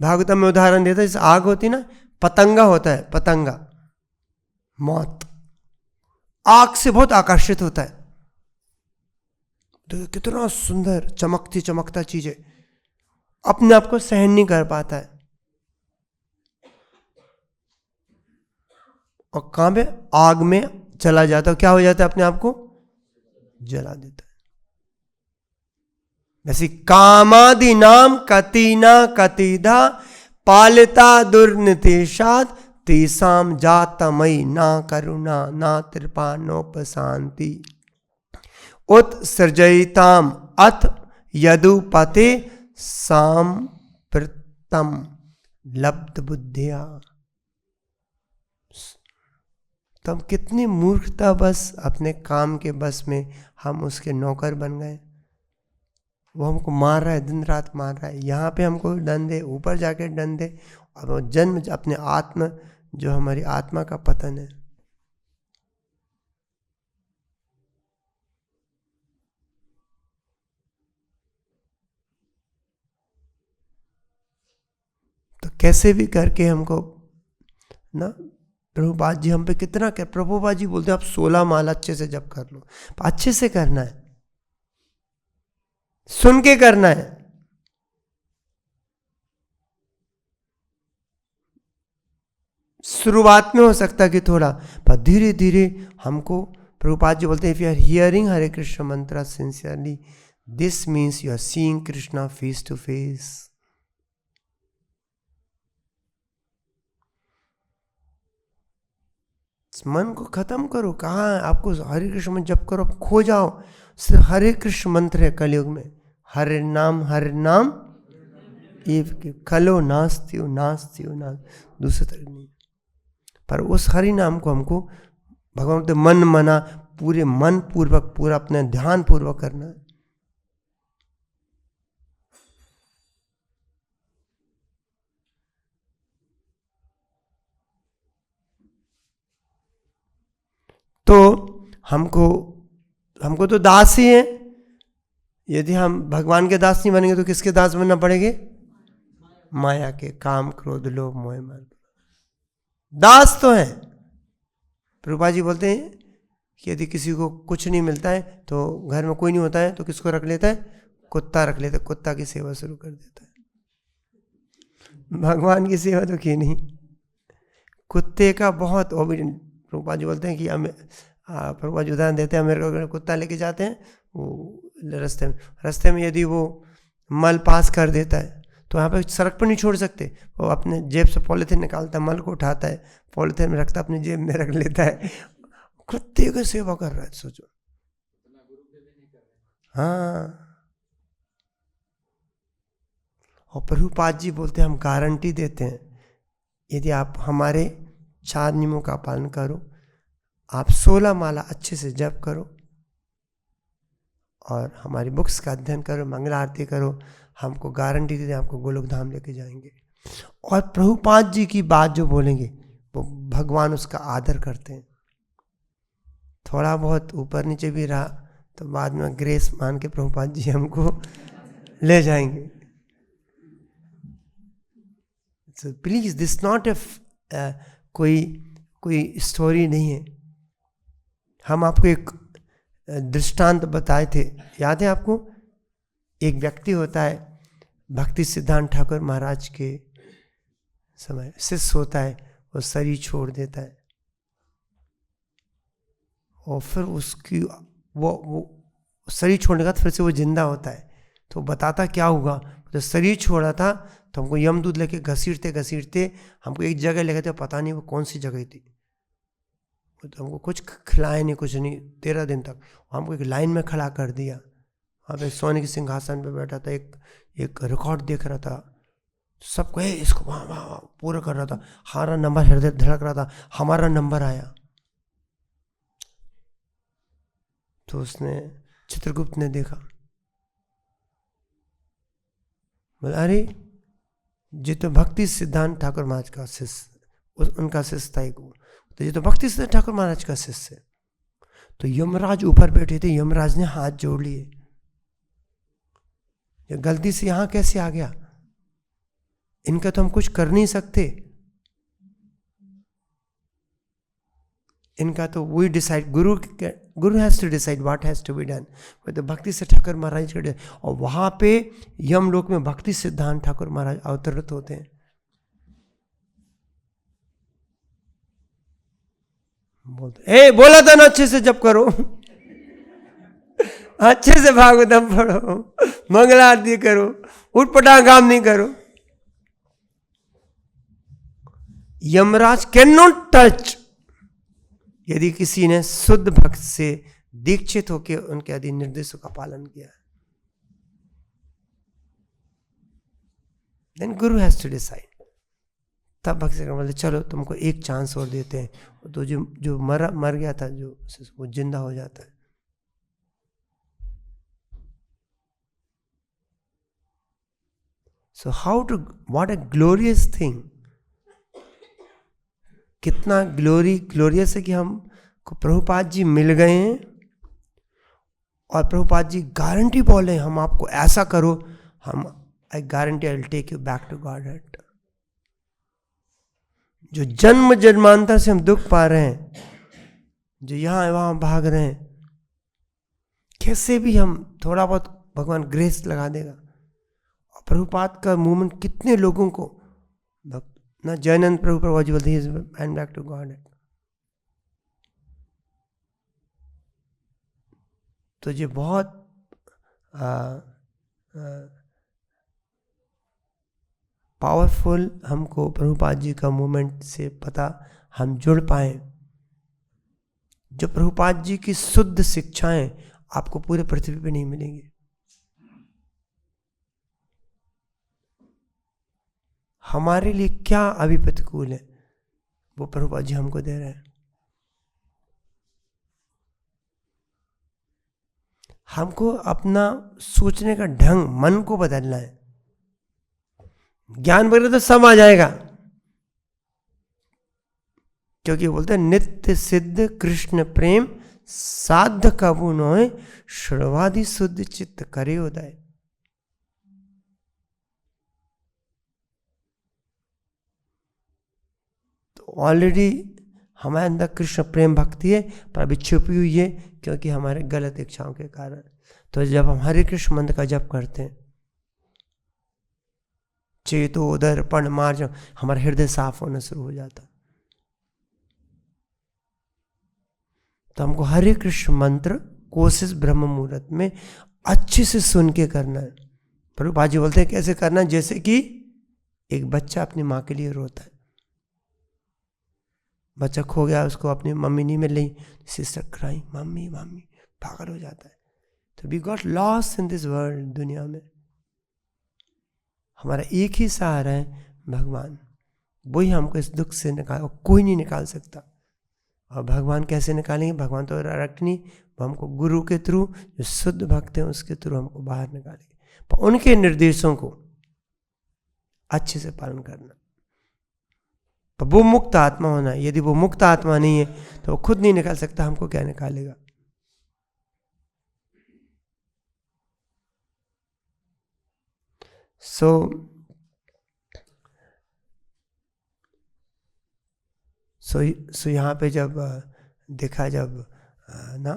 भागवतम में उदाहरण देता है, जैसे आग होती ना, पतंगा होता है, पतंगा मौत आग से बहुत आकर्षित होता है, तो कितना सुंदर चमकती चमकता चीज है, अपने आप को सहन नहीं कर पाता है, और कहां पे, आग में चला जाता है, क्या हो जाता है, अपने आप को जला देता है। वैसे कामादि नाम कतिना कतिधा पालिता दुर्नितेशात तेसाम जातमयी ना करुणा ना कृपा नोपशांति उत्सृजयिताम अथ यदुपते सांप्रतम लब्ध बुद्धिया। तब कितनी मूर्खता, बस अपने काम के बस में हम उसके नौकर बन गए। वो हमको मार रहा है, दिन रात मार रहा है, यहाँ पे हमको दंड दे, ऊपर जाके दंड दे, और वो जन्म अपने आत्मा, जो हमारी आत्मा का पतन है। तो कैसे भी करके हमको ना, प्रभुपाद जी हम पे कितना क्या, प्रभुपाद जी बोलते हैं आप 16 माला अच्छे से जप कर लो, अच्छे से करना है, सुन के करना है। शुरुआत में हो सकता है कि थोड़ा, पर धीरे धीरे हमको, प्रभुपाद जी बोलते हैं, if you are hearing Hare Krishna mantra sincerely, this means you are seeing Krishna face to face. मन को खत्म करो, कहाँ आपको हरे कृष्ण मंत्र जप करो, खो जाओ, सिर्फ हरे कृष्ण मंत्र है कलयुग में, हरे नाम ये खलो नास्तियो नास्तियो ना, दूसरे तरह नहीं। पर उस हरि नाम को हमको भगवान के मन मना, पूरे मन पूर्वक, पूरा अपने ध्यान पूर्वक करना है। तो हमको तो दास ही है, यदि हम भगवान के दास नहीं बनेंगे तो किसके दास बनना पड़ेंगे, माया के, काम क्रोध लोभ मोह मद। दास तो है। प्रभुपाद जी बोलते हैं कि यदि किसी को कुछ नहीं मिलता है, तो घर में कोई नहीं होता है, तो किसको रख लेता है, कुत्ता रख लेता है, कुत्ता की सेवा शुरू कर देता है। भगवान की सेवा तो की नहीं, कुत्ते का बहुत ओबिडियंट। प्रभुपाद जी बोलते हैं कि प्रभुपाद जी उदाहरण देते हैं, अमेरिका में कुत्ता लेके जाते हैं, वो रास्ते में यदि वो मल पास कर देता है, तो यहाँ पे सड़क पर नहीं छोड़ सकते, वो अपने जेब से पॉलीथीन निकालता है, मल को उठाता है, पॉलीथीन में रखता है, अपनी जेब में रख लेता है, कुत्ते की सेवा कर रहा है, सोचो। हाँ, और प्रभुपाद जी बोलते हैं, हम गारंटी देते हैं, यदि आप हमारे 4 नियमों का पालन करो, आप 16 माला अच्छे से जप करो, और हमारी बुक्स का अध्ययन करो, मंगल आरती करो, हमको गारंटी देते हैं आपको गोलोक धाम लेके जाएंगे। और प्रभुपाद जी की बात जो बोलेंगे, वो भगवान उसका आदर करते हैं। थोड़ा बहुत ऊपर नीचे भी रहा तो बाद में ग्रेस मान के प्रभुपाद जी हमको ले जाएंगे। So please, this not a कोई स्टोरी नहीं है। हम आपको एक दृष्टांत बताए थे, याद है आपको? एक व्यक्ति होता है, भक्ति सिद्धांत ठाकुर महाराज के समय शिष्य होता है, वो शरीर छोड़ देता है, और फिर उसकी वो शरीर छोड़ने के बाद फिर से वो जिंदा होता है। तो बताता क्या हुआ, तो शरीर छोड़ा था तो हमको यमदूत लेके घसीटते घसीटते हमको एक जगह ले गए थे, पता नहीं वो कौन सी जगह थी, तो हमको कुछ खिलाया नहीं, कुछ नहीं, 13 दिन तक हमको एक लाइन में खड़ा कर दिया। वहाँ पे सोने के सिंहासन पे बैठा था, एक रिकॉर्ड देख रहा था, सब कहे इसको वहाँ वहाँ पूरा कर रहा था, हमारा नंबर हृदय धड़क रहा था, हमारा नंबर आया। तो उसने, चित्रगुप्त ने देखा, बोला अरे ये तो भक्ति सिद्धांत ठाकुर महाराज का शिष्य, उनका शिष्य था एक, तो ये तो भक्ति सिद्धांत ठाकुर महाराज का शिष्य है। तो यमराज ऊपर बैठे थे, यमराज ने हाथ जोड़ लिए, ये गलती से यहाँ कैसे आ गया? इनका तो हम कुछ कर नहीं सकते, इनका तो वही decide, guru has to decide what has to be done. तो भक्ति से ठाकुर महाराज के, और वहां पे यमलोक में भक्ति सिद्धांत ठाकुर महाराज अवतरित होते हैं। बोलते बोला था ना अच्छे से जप करो, अच्छे से भागवतम पढ़ो, मंगला आरती करो, उठपटांग काम नहीं करो। यमराज कैन नॉट टच यदि किसी ने शुद्ध भक्त से दीक्षित होकर उनके आदि निर्देशों का पालन किया। Then Guru has to decide. तब भक्त से बोले चलो तुमको एक चांस और देते हैं। तो जो मर गया था, जो वो जिंदा हो जाता है। So what a glorious thing, कितना ग्लोरियस है कि हमको प्रभुपाद जी मिल गए हैं, और प्रभुपाद जी गारंटी बोले हम आपको ऐसा करो, हम I guarantee I will take you back to Godhead. जो जन्म जन्मांतर से हम दुख पा रहे हैं, जो यहां वहां भाग रहे हैं, कैसे भी हम थोड़ा बहुत भगवान ग्रेस लगा देगा। और प्रभुपाद का मूवमेंट कितने लोगों को, ना जयनंद प्रभुपाद जी बोलते हैं एंड बैक टू गॉड। तो ये बहुत पावरफुल हमको प्रभुपाद जी का मूवमेंट से पता हम जुड़ पाए। जो प्रभुपाद जी की शुद्ध शिक्षाएं आपको पूरे पृथ्वी पे नहीं मिलेंगी। हमारे लिए क्या अभी प्रतिकूल है, वो प्रभुपाद जी हमको दे रहे हैं। हमको अपना सोचने का ढंग, मन को बदलना है। ज्ञान वगैरह तो सब आ जाएगा, क्योंकि बोलते हैं नित्य सिद्ध कृष्ण प्रेम साध कबू नोय, श्रवादि शुद्ध चित्त करे उदय। तो ऑलरेडी हमारे अंदर कृष्ण प्रेम भक्ति है, पर अभी छुपी हुई है क्योंकि हमारे गलत इच्छाओं के कारण। तो जब हम हरे कृष्ण मंत्र का जप करते हैं, चेतो उदर पण मार्ज, हमारा हृदय साफ होना शुरू हो जाता। तो हमको हरे कृष्ण मंत्र कोशिश ब्रह्म मुहूर्त में अच्छे से सुन के करना है। प्रभुपाद जी बोलते हैं कैसे करना है, जैसे कि एक बच्चा अपनी माँ के लिए रोता है। बच्चा खो गया, उसको अपनी मम्मी नहीं मिल रही, सिस्टर क्राइंग मम्मी मम्मी, पागल हो जाता है। तो we got lost in this world, दुनिया में हमारा एक ही सहारा है भगवान। वही हमको इस दुख से निकाल, कोई नहीं निकाल सकता। और भगवान कैसे निकालेंगे, भगवान तो डायरेक्ट नहीं, वो हमको गुरु के थ्रू, जो शुद्ध भक्त हैं उसके थ्रू हमको बाहर निकालेंगे। पर उनके निर्देशों को अच्छे से पालन करना। पर वो मुक्त आत्मा होना है। यदि वो मुक्त आत्मा नहीं है तो वो खुद नहीं निकाल सकता, हमको क्या निकालेगा। सो यहाँ पे जब देखा, जब ना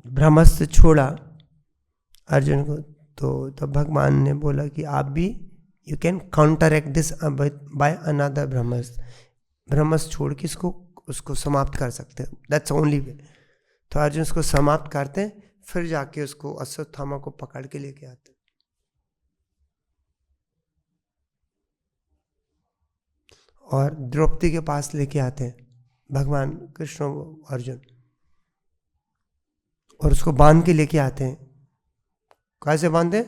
ब्रह्मास्त्र छोड़ा अर्जुन को, तो तब भगवान ने बोला कि आप भी you can counteract this by another Brahmastra. Brahmastra छोड़ के उसको समाप्त कर सकते हैं, दैट्स ओनली वे। तो अर्जुन उसको समाप्त करते हैं, फिर जाके उसको अश्वत्थामा को पकड़ के लेके आते हैं। और द्रौपदी के पास लेके आते हैं भगवान कृष्ण अर्जुन, और उसको बांध के लेके आते हैं। कैसे बांधे?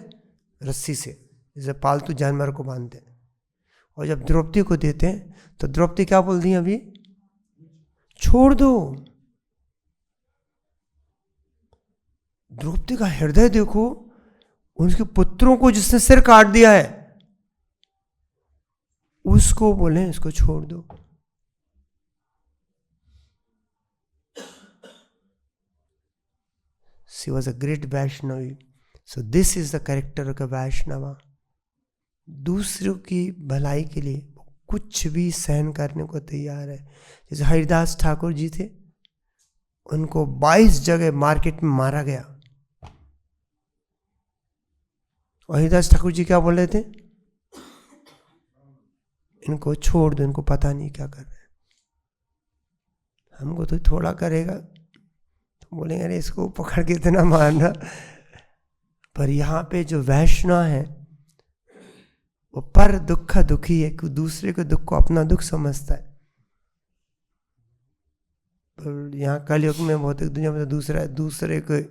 रस्सी से, जैसे पालतू जानवर को बांधते हैं। और जब द्रौपदी को देते हैं तो द्रौपदी क्या बोलती है, अभी छोड़ दो। द्रौपदी का हृदय देखो, उनके पुत्रों को जिसने सिर काट दिया है उसको बोले इसको छोड़ दो। She was a great Vaishnavi. So this is the character of a Vaishnava. दूसरों की भलाई के लिए कुछ भी सहन करने को तैयार है। जैसे हरिदास ठाकुर जी थे, उनको 22 जगह मार्केट में मारा गया, और हरिदास ठाकुर जी क्या बोल रहे थे, इनको छोड़ दो, इनको पता नहीं क्या कर रहे हैं, हमको तो थोड़ा करेगा तो बोलेंगे अरे इसको पकड़ के इतना मारना। पर यहाँ पे जो वैष्णव है वो पर दुख दुखी है, कि दूसरे के दुख को अपना दुख समझता है। पर यहाँ कलयुग में भौतिक दुनिया में तो दूसरे के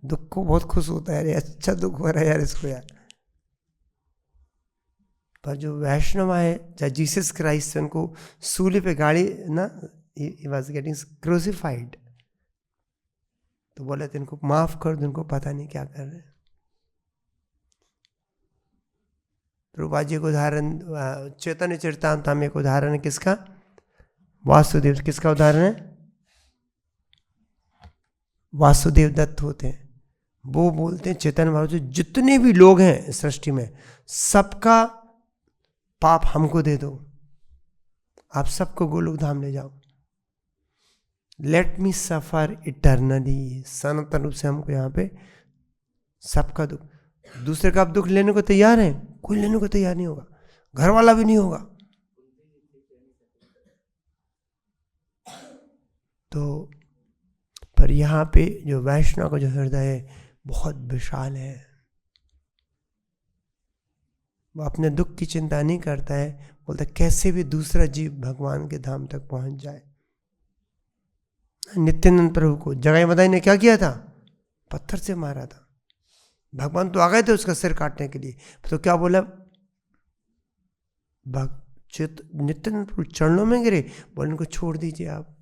दुख को बहुत खुश होता है, अरे अच्छा दुख हो रहा है यार इसको यार। पर जो वैष्णव है, चाहे जीसस क्राइस्ट, उनको सूली पे गाड़ी ना, he was getting crucified, तो बोले थे इनको माफ कर दो, इनको पता नहीं क्या कर रहे हैं। प्रभुपाद जी को उदाहरण चैतन्य चरितामृत में एक उदाहरण है किसका, वासुदेव। किसका उदाहरण है, वासुदेव दत्त होते हैं। वो बोलते हैं चैतन्य महाप्रभु जितने भी लोग हैं सृष्टि में, सबका पाप हमको दे दो, आप सबको गोलोक धाम ले जाओ, लेट मी सफर इटर्नली। सनातन रूप से हमको यहाँ पे सबका दुख, दूसरे का आप दुख लेने को तैयार है, कोई लेने को तैयार नहीं होगा, घर वाला भी नहीं होगा। तो पर यहाँ पे जो वैष्णव का जो हृदय है बहुत विशाल है, वो अपने दुख की चिंता नहीं करता है, बोलता कैसे भी दूसरा जीव भगवान के धाम तक पहुंच जाए। नित्यानंद प्रभु को जगाई मदाई ने क्या किया था, पत्थर से मारा था, भगवान तो आ गए थे उसका सिर काटने के लिए, तो क्या बोला, नित्यानंद प्रभु चरणों में गिरे, बोले इनको छोड़ दीजिए आप।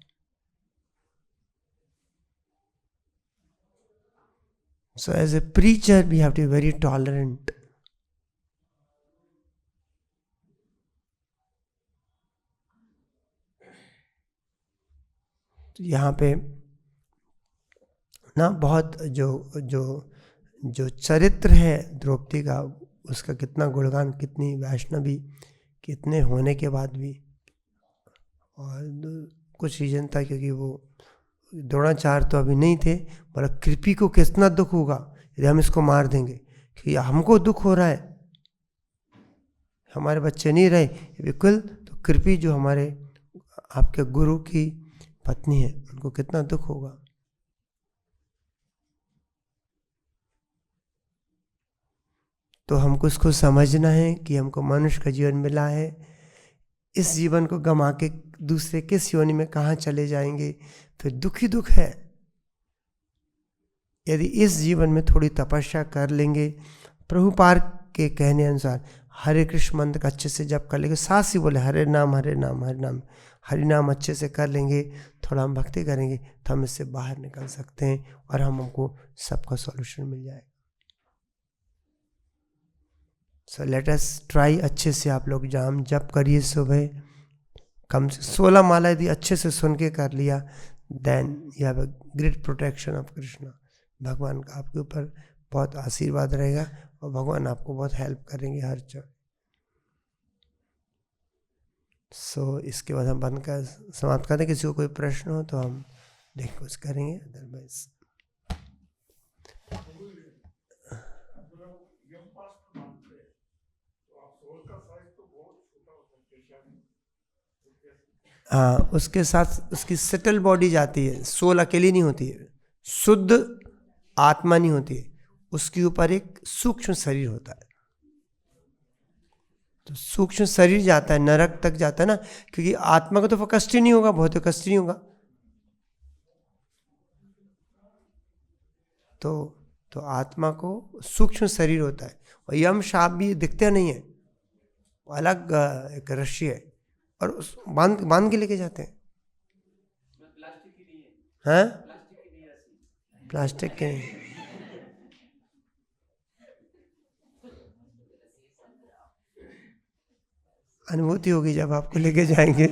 So as a preacher we have to be very tolerant. तो यहाँ पे ना बहुत जो चरित्र है द्रौपदी का, उसका कितना गुणगान, कितनी वैष्णवी, कितने होने के बाद भी, और कुछ रीजन था क्योंकि वो द्रोणाचार्य तो अभी नहीं थे, पर कृपी को कितना दुख होगा यदि हम इसको मार देंगे, कि हमको दुख हो रहा है, हमारे बच्चे नहीं रहे बिल्कुल, तो कृपी जो हमारे आपके गुरु की पत्नी है, उनको कितना दुख होगा। तो हमको इसको समझना है कि हमको मनुष्य का जीवन मिला है, इस जीवन को गंवा के दूसरे किस योनि में कहाँ चले जाएंगे, फिर दुख ही दुख है। यदि इस जीवन में थोड़ी तपस्या कर लेंगे, प्रभुपाद के कहने अनुसार हरे कृष्ण मंत्र का अच्छे से जप कर लेंगे, साथ ही बोले हरे नाम हरे नाम हरे नाम, हरि नाम अच्छे से कर लेंगे, थोड़ा हम भक्ति करेंगे, तो हम इससे बाहर निकल सकते हैं और हमको सबका सॉल्यूशन मिल जाएगा। सो लेट अस ट्राई, अच्छे से आप लोग जाम जप करिए, सुबह कम से 16 माला यदि अच्छे से सुन के कर लिया, then you have a great protection of Krishna. भगवान का आपके ऊपर बहुत आशीर्वाद रहेगा और भगवान आपको बहुत हेल्प करेंगे हर जगह। सो इसके बाद हम बंद कर समाप्त करते हैं। किसी को कोई प्रश्न हो तो हम देख कुछ करेंगे, अदरवाइज हाँ, उसके साथ उसकी सेटल बॉडी जाती है, सोल अकेली नहीं होती है, शुद्ध आत्मा नहीं होती है, उसके ऊपर एक सूक्ष्म शरीर होता है। तो सूक्ष्म शरीर जाता है, नरक तक जाता है ना, क्योंकि आत्मा को तो कष्ट ही नहीं होगा, भौतिक कष्ट नहीं होगा। तो आत्मा को सूक्ष्म शरीर होता है, और यम शाप भी दिखते नहीं है, अलग एक रस्सी है, और उस बांध के लेके जाते हैं। हैं? प्लास्टिक के नहीं, अनुभूति होगी जब आपको लेके जाएंगे,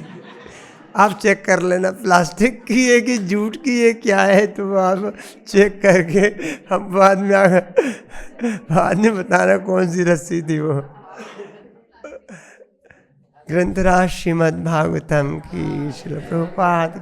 आप चेक कर लेना प्लास्टिक की है कि जूट की है क्या है, तो आप चेक करके हम बाद में बताना कौन सी रस्सी थी वो। ग्रंथराज श्रीमद् भागवतम की, श्रील प्रभुपाद